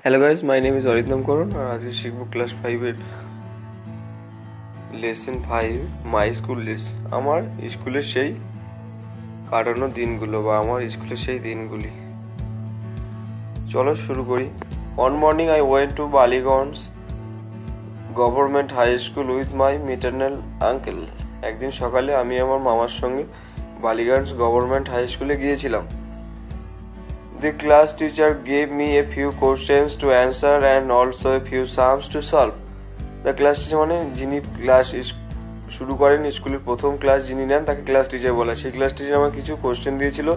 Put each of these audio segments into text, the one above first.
Hello guys, my name is Arindam Karan আর আজকে শিখবো ক্লাস 5-এর লেসন 5 মাই স্কুল ডেজ। আমার স্কুলের সেই কাটানো দিনগুলো বা আমার স্কুলের সেই দিনগুলি। চলো শুরু করি। On morning I went to Ballygunge government high school with my maternal uncle. একদিন সকালে আমি আমার মামার সঙ্গে বালিগঞ্জ গভর্নমেন্ট হাই স্কুলে গিয়েছিলাম। The class teacher gave me a few questions to answer and also a few sums to solve. The class teacher মানে যিনি ক্লাস শুরু করেন, স্কুলের প্রথম ক্লাস যিনি নেন তাকে ক্লাস টিচার বলা। সেই ক্লাস টিচার আমাকে কিছু কোশ্চেন দিয়েছিল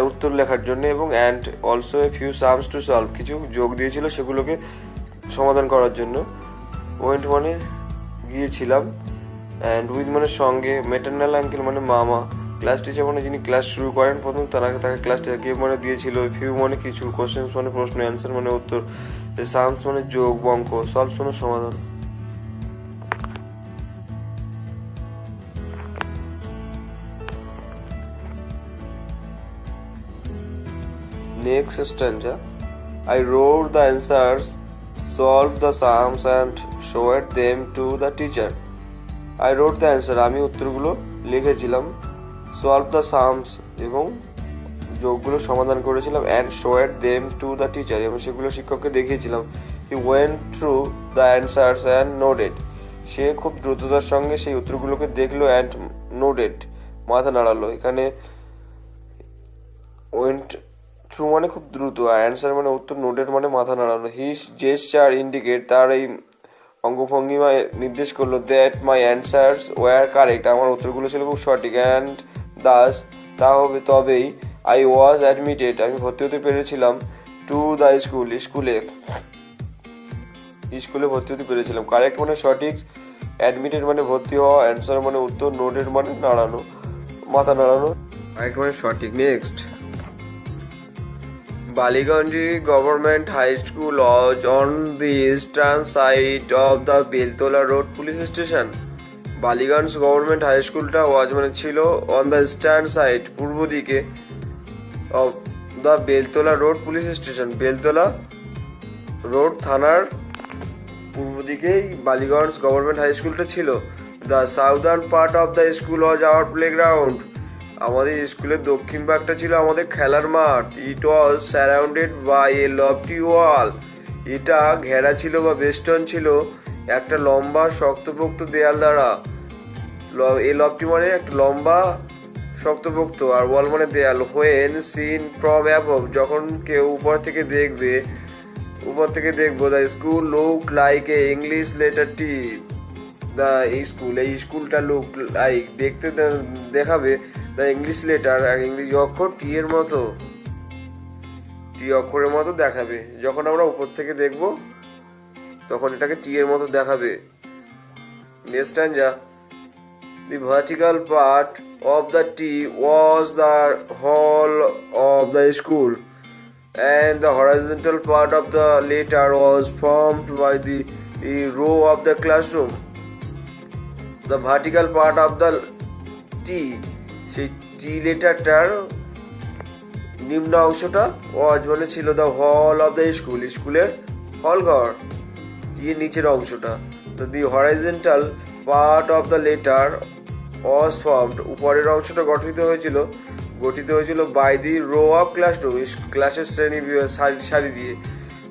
উত্তর লেখার জন্য এবং and also a few sums to solve, কিছু যোগ দিয়েছিল সেগুলোকে সমাধান করার জন্য। ওয়েন্ট মানে গিয়েছিলাম, অ্যান্ড উইথ মানে সঙ্গে, মেটার্নাল আঙ্কেল মানে মামা, ক্লাস টিচার মানে যিনি ক্লাস শুরু করেন প্রথম তাকে ক্লাস টিচার গিভ মানে দিয়েছিল, ফিউ মানে কিছু, কোশ্চেন্স মানে প্রশ্ন, অ্যান্সার মানে উত্তর, সামস মানে যোগ অঙ্ক, সলভস মানে সমাধান। Next stanza. I wrote the answers, solved the sums and showed them to the teacher. I wrote the answer, আমি উত্তরগুলো লিখেছিলাম, সলভ দ্য সামস এবং যোগগুলো সমাধান করেছিলাম, and showed them to the teacher এবং সেগুলো শিক্ষককে দেখিয়েছিলাম। He went through the answers and nodded, সে খুব দ্রুততার সঙ্গে সেই উত্তরগুলোকে দেখলো, অ্যান্ড নোডেড মাথা নাড়ালো। এখানে ওয়েন্ট থ্রু মানে খুব দ্রুত, আর অ্যান্সার মানে উত্তর, নোডেড মানে মাথা নাড়ানো। হিস জেস্টার ইন্ডিকেট, তার এই অঙ্গভঙ্গিমায় নির্দেশ করলো, that my answers were correct, আমার উত্তরগুলো ছিল খুব সঠিক, অ্যান্ড দাস তা হবে তবেই, আই ওয়াজ অ্যাডমিটেড আমি ভর্তি হতে পেরেছিলাম, টু দ্য স্কুল স্কুলে ভর্তি হতে পেরেছিলাম। কারেক্ট মানে সঠিক, অ্যাডমিটেড মানে ভর্তি হওয়া, অ্যান্সার মানে উত্তর, নোটেড মানে নাড়ানো, মাথা নাড়ানো, কারেক্ট মানে সঠিক। Next, Baliganji Government High School was on the eastern side of the Beltola Road Police Station. Ballygunge government high স্কুলটা ওয়াজ মানে ছিল অন দ্য ইস্টার্ন সাইড, পূর্ব দিকে, of the Beltola road police station, Beltola road থানার পূর্ব দিকেই বালিগঞ্জ গভর্নমেন্ট হাই স্কুলটা ছিল। The southern part of the school was our playground, আমাদের স্কুলের দক্ষিণ ভাগটা ছিল আমাদের খেলার মাঠ। It was surrounded by a lofty wall, এটা ঘেরা ছিল বা বেষ্টন ছিল একটা লম্বা শক্তপোক্ত দেয়াল দ্বারা। এ লফটি মানে একটা লম্বা শক্তপোক্ত, আর ওয়াল মানে দেয়াল। হোয়েন সিন ফ্রম অ্যাবভ, যখন কেউ উপর থেকে দেখবো, the school look like a English letter T, এই স্কুলটা লুক লাইক দেখতে দেখাবে, দ্য ইংলিশ লেটার ইংরেজি অক্ষর টি অক্ষরের মতো দেখাবে। যখন আমরা উপর থেকে দেখব তখন এটাকে টি এর মতো দেখাবে। Next stanza, the vertical part of the T was the hall of the school and the horizontal part of the letter was formed by the row of the classroom. The vertical part of the T, সেই টি লেটারটার নিম্ন অংশটা ওয়াজ মানে ছিল the hall of the স্কুলের হল ঘর, টি এর নিচের অংশটা। তো the horizontal part of the letter was formed, উপরের অংশটা গঠিত হয়েছিল by the row of classroom, ক্লাসের সারি দিয়ে।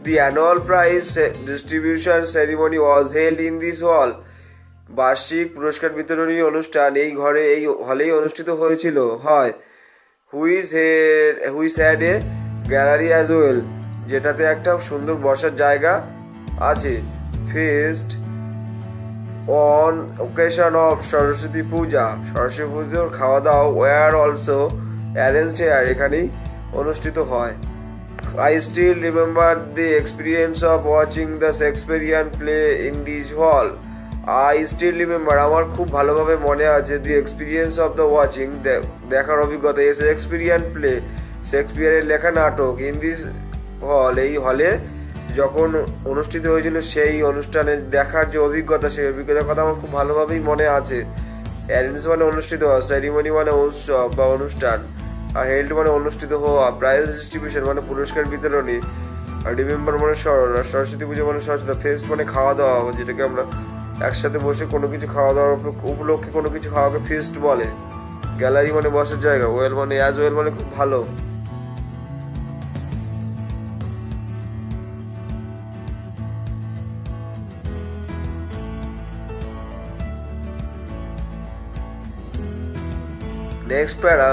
The annual prize distribution ceremony was held in this hall, বার্ষিক পুরস্কার বিতরণী অনুষ্ঠান এই হলেই অনুষ্ঠিত হয়। Which had a gallery as well, যেটাতে একটা সুন্দর বসার জায়গা আছে। Fest on occasion of Saraswati পুজোর খাওয়া দাওয়া ওয়ার অলসো অ্যারেঞ্জড হেয়ার, এখানেই অনুষ্ঠিত হয়। I still remember the experience of watching the Shakespearean play in this hall. আমার খুব ভালোভাবে মনে আছে, দি এক্সপিরিয়েন্স অফ দ্য ওয়াচিং, দেখার অভিজ্ঞতা, শেক্সপিয়ারিয়ান প্লে, শেক্সপিয়ারের লেখা নাটক, ইন দিস হল এই হলে যখন অনুষ্ঠিত হয়েছিল, সেই অনুষ্ঠানে দেখার যে অভিজ্ঞতা, সেই অভিজ্ঞতার কথা আমার খুব ভালোভাবেই মনে আছে। অ্যারেঞ্জ মানে অনুষ্ঠিত হওয়া, সেরিমনি মানে উৎসব বা অনুষ্ঠান, আর হেল্ড মানে অনুষ্ঠিত হওয়া, প্রাইজ ডিস্ট্রিবিউশন মানে পুরস্কার বিতরণী, আর রিমেম্বার মানে স্মরণ, আর সরস্বতী পুজো মানে সরস্বতী ফেস্ট মানে খাওয়া দাওয়া, যেটাকে আমরা একসাথে বসে কোনো কিছু খাওয়া দাওয়ার উপলক্ষে কোনো কিছু খাওয়াকে ফিস্ট বলে। গ্যালারি মানে বসার জায়গা, ওয়েল মানে অ্যাজ ওয়েল মানে খুব ভালো। Next para.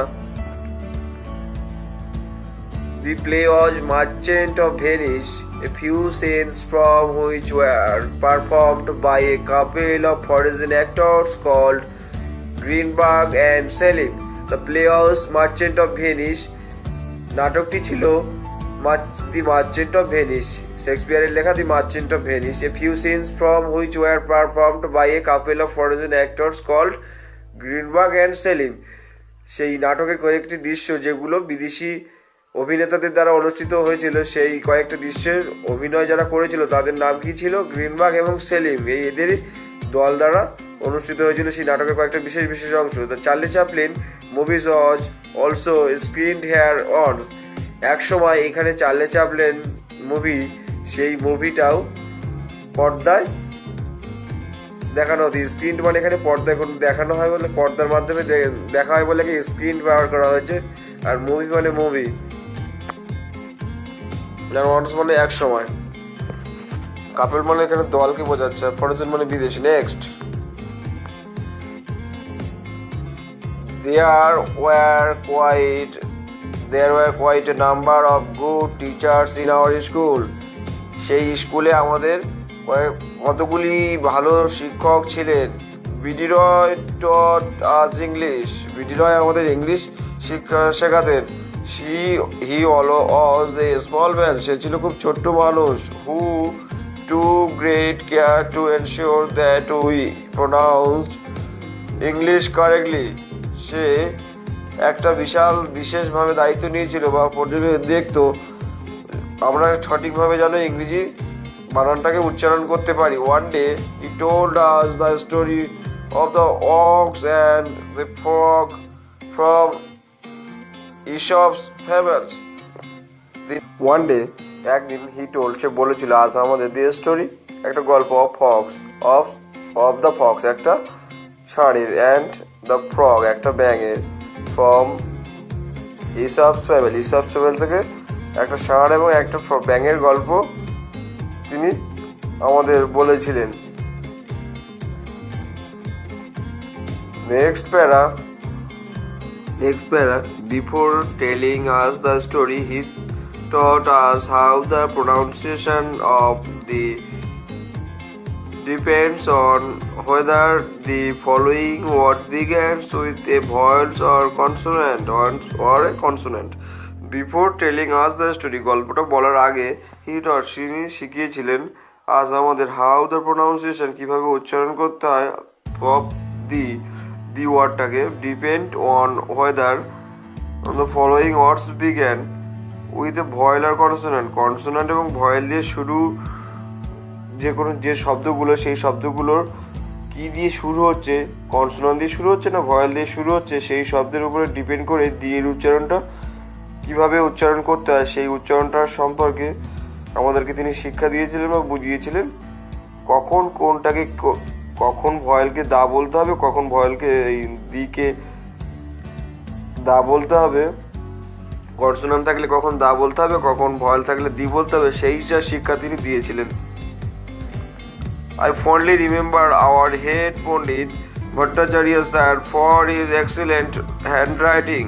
The play was Merchant of Venice, a few scenes from which were performed by a couple of foreign actors called Greenberg and Selim. The play was Merchant of Venice. নাটকটি ছিল the merchant of Venice, শেক্সপিয়ারের লেখা the merchant of Venice. A few scenes from which were performed by a couple of foreign actors called Greenberg and Selim. সেই নাটকের কয়েকটি দৃশ্য যেগুলো বিদেশি অভিনেতাদের দ্বারা অনুষ্ঠিত হয়েছিল, সেই কয়েকটি দৃশ্যের অভিনয় যারা করেছিল তাদের নাম কি ছিল? গ্রিনবার্গ এবং সেলিম। এদের দল দ্বারা অনুষ্ঠিত হয়েছিল সেই নাটকের কয়েকটা বিশেষ বিশেষ অংশ। The Charlie Chaplin movies was also screened here on. এক সময় এখানে চার্লি চ্যাপলিন মুভি, সেই মুভিটাও পর্দায় দেখানো হতো। স্ক্রিন মানে এখানে পর্দায় দেখানো হয় বলে, পর্দার মাধ্যমে দেখা হয় বলে কি স্ক্রিন ব্যবহার করা হয়েছে। আর মুভি মানে মুভি, ওয়ান্স মানে এক সময়, কাপল মানে এখানে দলকে বোঝাচ্ছে, ফরেন মানে বিদেশি। Next, there were quite a number of good teachers in our school. সেই স্কুলে আমাদের কতগুলি ভালো শিক্ষক ছিলেন। বিডি রয় taught us English. বিডি রয় আমাদের ইংলিশ শিক্ষা শেখাতেন। he was a small man. সে ছিল খুব ছোট্ট মানুষ। who took great care to ensure that we pronounced English correctly. সে একটা বিশেষভাবে দায়িত্ব নিয়েছিল বা দেখতো আমরা সঠিকভাবে যেন ইংরেজি বানানটাকে উচ্চারণ করতে পারি। One day he told us the story of the ox and the frog from Aesop's fables. One day একদিন সে বলেছিল আজ আমাদের দ্য স্টোরি একটা গল্প অফ দ্য ফক্স একটা ষাঁড়ের, অ্যান্ড দ্য ফ্রগ একটা ব্যাঙের, ফ্রম ইসপস ফেবল থেকে একটা ষাঁড় এবং একটা ব্যাঙের গল্প তিনি আমাদের বলেছিলেন। নেক্সট প্যারা, before telling us the story he taught us how the pronunciation of the depends on whether the following word begins with a vowel or a consonant. Before telling us the story, গল্পটা বলার আগে তিনি শিখিয়েছিলেন আজ আমাদের how the pronunciation কিভাবে উচ্চারণ করতে হয় অফ দি ওয়ার্ডটাকে, depend on whether the following words began with a vowel or consonant এবং ভয়েল দিয়ে শুরু, যে শব্দগুলো সেই শব্দগুলোর কি দিয়ে শুরু হচ্ছে, কনসোনেন্ট দিয়ে শুরু হচ্ছে না ভয়েল দিয়ে শুরু হচ্ছে, সেই শব্দের উপরে ডিপেন্ড করে দিয়ের উচ্চারণটা কিভাবে উচ্চারণ করতে হয় সেই উচ্চারণটার সম্পর্কে আমাদেরকে তিনি শিক্ষা দিয়েছিলেন বা বুঝিয়েছিলেন। কখন ভয়েলকে দা বলতে হবে, কখন ভয়েলকে দিকে দা বলতে হবে, কনসোনেন্ট থাকলে কখন দা বলতে হবে, কখন ভয়েল থাকলে দি বলতে হবে, সেইটা শিক্ষা তিনি দিয়েছিলেন। I fondly remember our head Pandit Bhattacharya sir for his excellent handwriting.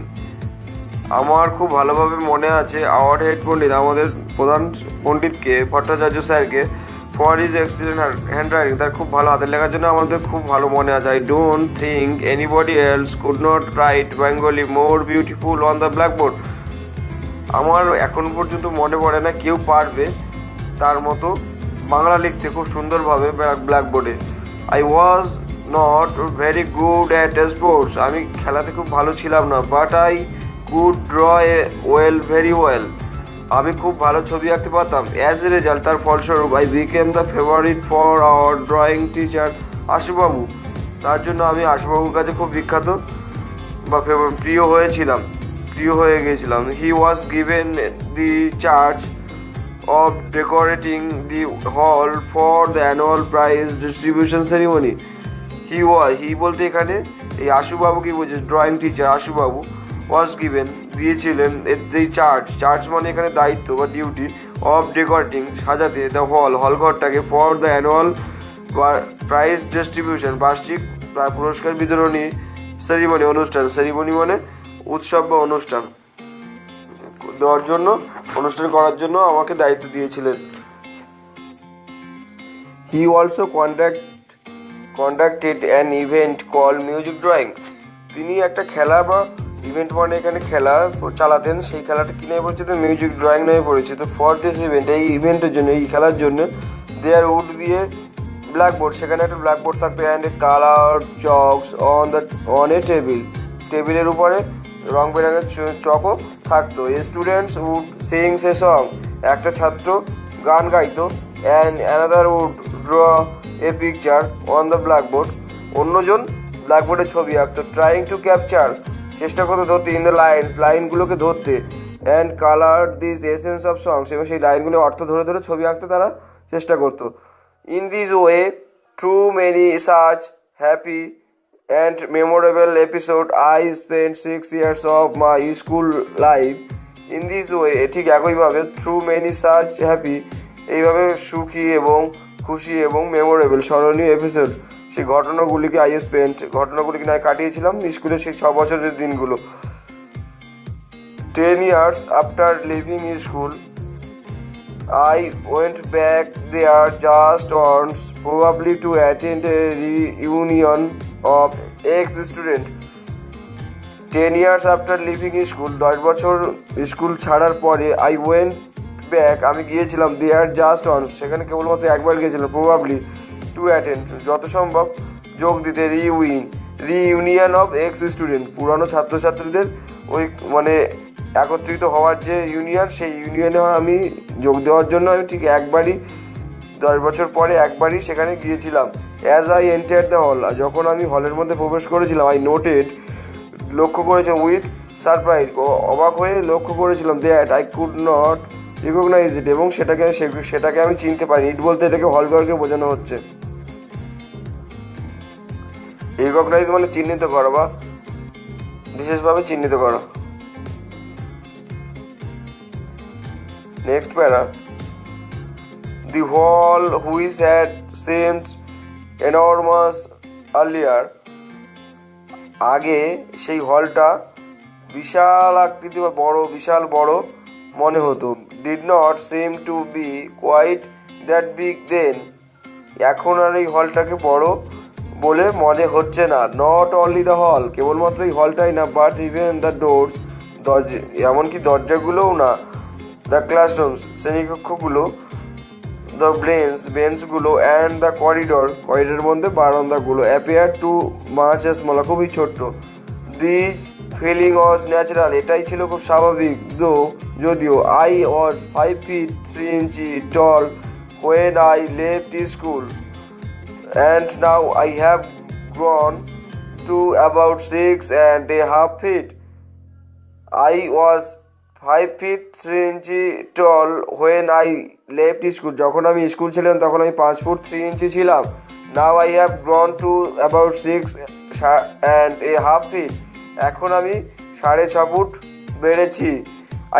আমার খুব ভালোভাবে মনে আছে আওয়ার হেড পণ্ডিত, আমাদের প্রধান পণ্ডিতকে, ভট্টাচার্য স্যারকে, ফর হিজ এক্সিলেন্ট হ্যান্ডরাইটিং, তার খুব ভালো হাতের লেখার জন্য আমাদের খুব ভালো মনে আছে। I don't think anybody else could not right Bengali more beautiful on the blackboard. আমার এখন পর্যন্ত মনে পড়ে না কেউ পারবে তার মতো বাংলা লিখতে খুব সুন্দরভাবে ব্ল্যাকবোর্ডে। I was not very good at sports, আমি খেলাতে খুব ভালো ছিলাম না, but I could draw very well, আমি খুব ভালো ছবি আঁকতে পারতাম। অ্যাজ এ রেজাল্ট, তার ফলস্বরূপ, I became the favourite for our drawing teacher Ashubabu, তার জন্য আমি আশুবাবুর কাছে খুব বিখ্যাত বা প্রিয় হয়ে গিয়েছিলাম। He was given the charge of decorating the hall for the annual prize distribution ceremony. He বলতে এখানে এই আশুবাবু কি বলছে, ড্রয়িং টিচার আশুবাবু was given দিয়েছিলেন the চার্জ মানে এখানে দায়িত্ব বা ডিউটি of decorating সাজাতে the হল ঘরটাকে for the annual prize distribution বার্ষিক পুরস্কার বিতরণী সেরিমনি মানে উৎসব বা অনুষ্ঠান দেওয়ার জন্য, অনুষ্ঠান করার জন্য আমাকে দায়িত্ব দিয়েছিলেন। He also conducted an event called music drawing. তিনি একটা খেলা বা ইভেন্ট মানে এখানে খেলা চালাতেন, সেই খেলাটা কি নামে পরিচিত, মিউজিক ড্রয়িং নামে পরিচিত। ফর দিস ইভেন্ট, এই ইভেন্টের জন্য, এই খেলার জন্য there would be a blackboard, সেখানে একটা ব্ল্যাকবোর্ড থাকতো and a colour chalks on a টেবিলের উপরে রং বেরঙের চকও থাকতো। Students would sings a song, একটা ছাত্র গান গাইতো, and another would draw a picture on the blackboard, অন্যজন ব্ল্যাকবোর্ডে ছবি আঁকতো। ট্রাইং টু ক্যাপচার, চেষ্টা করতো ধরতে, ইন দ্য লাইনগুলোকে ধরতে, and colour this essence of সংস, এবং সেই লাইনগুলোর অর্থ ধরে ধরে ছবি আঁকতে তারা চেষ্টা করতো। In this way through many such happy and memorable episode I spent 6 years of my school life in this way, ঠিক একইভাবে থ্রু মেনি সাচ হ্যাপি, এইভাবে সুখী এবং খুশি এবং মেমোরেবল স্মরণীয় এপিসোড, সেই ঘটনাগুলিকে ঘটনাগুলিকে না কাটিয়েছিলাম স্কুলের সেই 6 বছরের দিনগুলো। 10 years after leaving school I went back there just once, probably to attend a reunion of ex-student. 10 years after leaving school, 10 বছর স্কুল ছাড়ার পরে I went back, আমি গিয়েছিলাম there just once, সেখানে কেবলমাত্র একবার গিয়েছিলাম, probably to attend, যত সম্ভব যোগ দিতে, reunion of ex-student, পুরানো ছাত্রছাত্রীদের ওই মানে একত্রিত হওয়ার যে ইউনিয়ন, সেই ইউনিয়নে আমি যোগ দেওয়ার জন্য আমি ঠিক একবারই 10 বছর পরে একবারই সেখানে গিয়েছিলাম। As I enter the hall, যখন আমি হলের মধ্যে প্রবেশ করেছিলাম, আই নোটেড, লক্ষ্য করেছি, উইথ সারপ্রাইজ, অবাক হয়ে লক্ষ্য করেছিলাম, that I could not recognise it, এবং সেটাকে আমি চিনতে পারি। ইট বলতে এটাকে হলঘরকে বোঝানো হচ্ছে। রিকগনাইজ মানে চিহ্নিত করা বা বিশেষভাবে চিহ্নিত করা। Next para, the hall which had seemed enormous earlier, আগে সেই হলটা বিশাল আকৃতি বা বিশাল বড় মনে হতো, did not seem to be quite that big then, এখন আর এই হলটাকে বড় বলে মনে হচ্ছে না। নট অনলি দ্য হল, কেবলমাত্র এই হলটাই না, বাট ইভেন দ্য ডোরস, এমনকি দরজাগুলোও না, দ্য ক্লাসরুমস, শ্রেণীকক্ষগুলো, দ্য বেঞ্চগুলো, অ্যান্ড দ্য করিডোরের মধ্যে বারান্দাগুলো, অ্যাপিয়ার টু মাচ স্মল, খুবই ছোট্ট। দিস ফিলিং ওয়াজ ন্যাচারাল, এটাই ছিল খুব স্বাভাবিক, যদিও I was 5 feet 3 inches tall when I left school, and now I have grown to about 6.5 feet. I was 5 feet 3 inches tall when I left school, যখন আমি school ছিলাম তখন আমি 5 ফুট 3 ইঞ্চি ছিলাম। Now I have grown to about 6.5 feet, এখন আমি 6.5 foot বেড়েছি।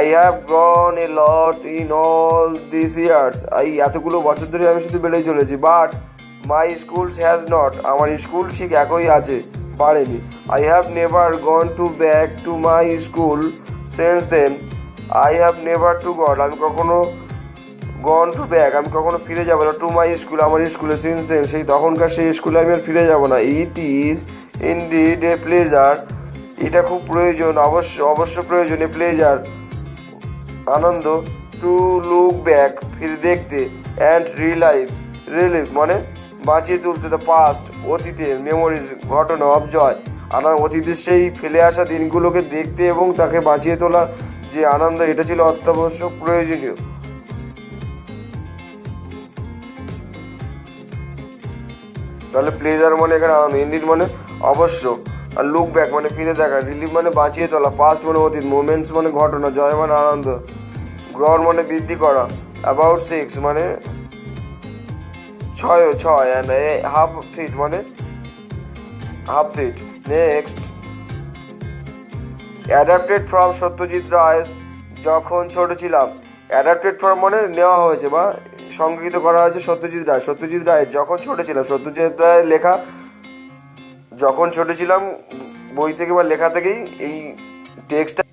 I have grown a lot in all these years, এই এতগুলো বছর ধরে আমি শুধু বেড়েই চলেছি। But my school has not, আমার স্কুল ঠিক একই আছে, বাড়েনি। I have never gone back to my school since then, I have never to gone, আমি কখনো gone to back, আমি কখনো ফিরে যাব না, to my school, আমার স্কুলে, since then, সেই তখনকার সেই স্কুলে আমি আর ফিরে যাব না। It is indeed a pleasure, এটা খুব প্রয়োজন, অবশ্য প্রয়োজন, a pleasure, Ananda, to look back, ফিরে দেখতে, and relive মানে বাঁচিয়ে তুলতে, the past, অতীতের, memories, ঘটনা, of joy, অতীতের সেই ফেলে আসা দিনগুলোকে দেখতে এবং তাকে বাঁচিয়ে তোলার যে আনন্দ, এটা ছিল অত্যাবশ্যক প্রয়োজনীয়। তাহলে প্লেজার মানে এখানে আনন্দ, ইনডিড মানে অবশ্য, আর লুক ব্যাক মানে ফিরে দেখা, রিলিভ মানে বাঁচিয়ে তোলা, পাস্ট মানে অতীত, মোমেন্টস মানে ঘটনা, জয় মানে আনন্দ, গ্রহণ মানে বৃদ্ধি করা, অ্যাবাউট 6 মানে 6 অ্যান্ড হাফ ফিট মানে half feet. Next, adapted from Satyajit Ray যখন ছোট ছিলাম। অ্যাডাপ্টেড ফ্রম মানে নেওয়া হয়েছে বা সংগৃহীত করা হয়েছে সত্যজিৎ রায়। সত্যজিৎ রায় যখন ছোট ছিলাম, সত্যজিৎ রায়ের লেখা যখন ছোট ছিলাম বই থেকে বা লেখা থেকেই এই টেক্সটটা